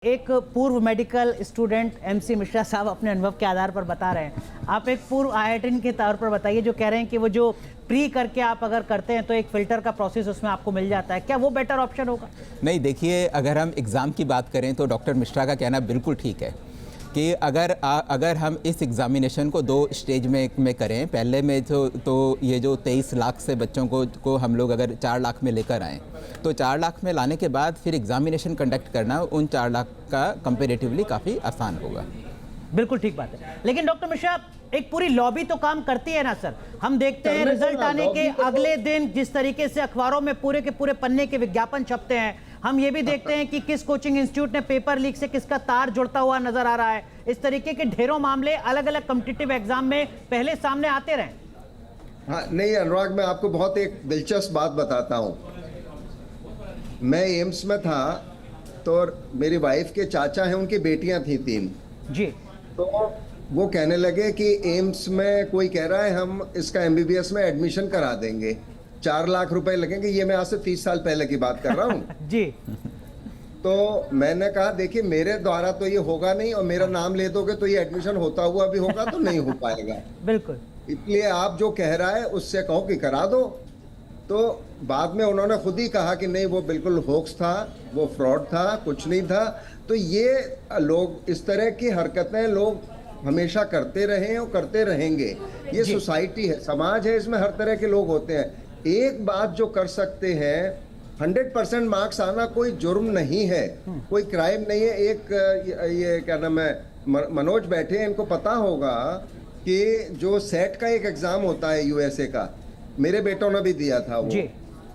एक पूर्व medical student MC Mishra साहब अपने अनुभव के आधार पर बता रहे हैं। आप एक पूर्व आईआईटीएन के तौर पर बताइए, जो कह रहे हैं कि वो जो प्री करके आप अगर करते हैं तो एक फ़िल्टर का प्रोसेस उसमें आपको मिल जाता है, क्या वो बेटर ऑप्शन होगा? नहीं, देखिए, अगर हम एग्ज़ाम की बात करें तो डॉक्टर मिश्रा का कहना बिल्कुल ठीक है कि अगर हम इस एग्ज़ामिनेशन को दो स्टेज में करें। पहले में तो ये जो 23 लाख से बच्चों को हम लोग अगर 4 लाख में लेकर आएँ तो 4 लाख में लाने के बाद फिर एग्ज़ामिनेशन कंडक्ट करना उन 4 लाख का कंपैरेटिवली काफ़ी आसान होगा। बिल्कुल ठीक बात है, लेकिन डॉक्टर मिश्रा एक पूरी लॉबी तो काम करती है ना सर। हम देखते हैं रिजल्ट आने के अगले दिन जिस तरीके से अखबारों में पूरे के पूरे पन्ने के विज्ञापन छपते हैं, हम ये भी देखते हैं कि किस कोचिंग इंस्टीट्यूट ने पेपर लीक से किसका तार जुड़ता हुआ नजर आ रहा है। इस तरीके के ढेरों मामले अलग अलग कॉम्पिटिटिव एग्जाम में पहले सामने आते रहे। हाँ, नहीं अनुराग, मैं आपको बहुत एक दिलचस्प बात बताता हूँ। मैं एम्स में था तो मेरी वाइफ के चाचा हैं, उनकी बेटियां थी 3 जी। तो वो कहने लगे कि एम्स में कोई कह रहा है हम इसका एमबीबीएस में एडमिशन करा देंगे, 4 लाख रुपए लगेंगे। ये मैं आज से 30 साल पहले की बात कर रहा हूँ। जी। तो मैंने कहा देखिए, मेरे द्वारा तो ये होगा नहीं, और मेरा नाम ले दोगे तो ये एडमिशन होता हुआ भी होगा तो नहीं हो पाएगा। बिल्कुल। इसलिए आप जो कह रहा है उससे कहो कि करा दो। तो बाद में उन्होंने खुद ही कहा कि नहीं, वो बिल्कुल होक्स था, वो फ्रॉड था, कुछ नहीं था। तो ये लोग, इस तरह की हरकतें लोग हमेशा करते रहे हैं और करते रहेंगे। ये सोसाइटी है, समाज है, इसमें हर तरह के लोग होते हैं। एक बात जो कर सकते हैं, 100% मार्क्स आना कोई जुर्म नहीं है, कोई क्राइम नहीं है। ये क्या नाम है, मनोज बैठे हैं, इनको पता होगा कि जो सेट का एक एग्जाम होता है यूएसए का, मेरे बेटों ने भी दिया था वो,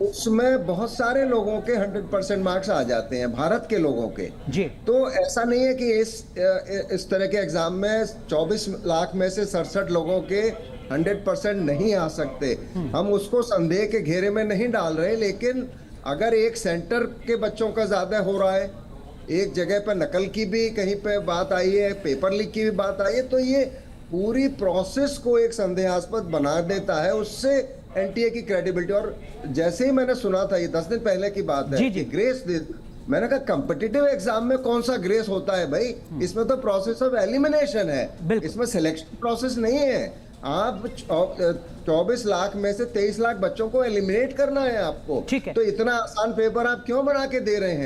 उसमें बहुत सारे लोगों के 100% मार्क्स आ जाते हैं, भारत के लोगों के। जी। तो ऐसा नहीं है कि इस तरह के एग्जाम में 24 लाख में से 67 लोगों के 100% नहीं आ सकते। हम उसको संदेह के घेरे में नहीं डाल रहे, लेकिन अगर एक सेंटर के बच्चों का ज्यादा हो रहा है, एक जगह पर नकल की भी कहीं पे बात आई है, पेपर लीक की भी बात आई है, तो ये पूरी प्रोसेस को एक संदेहास्पद बना देता है। उससे एनटीए की क्रेडिबिलिटी, और जैसे ही मैंने सुना था, ये 10 दिन पहले की बात है, कि ग्रेस दे, मैंने कहा कॉम्पिटिटिव एग्जाम में कौन सा ग्रेस होता है भाई? इसमें तो प्रोसेस ऑफ एलिमिनेशन है, इसमें सिलेक्शन प्रोसेस नहीं है। आप 24 लाख में से 23 लाख बच्चों को एलिमिनेट करना है आपको। ठीक है। तो इतना आसान पेपर आप क्यों बना के दे रहे हैं?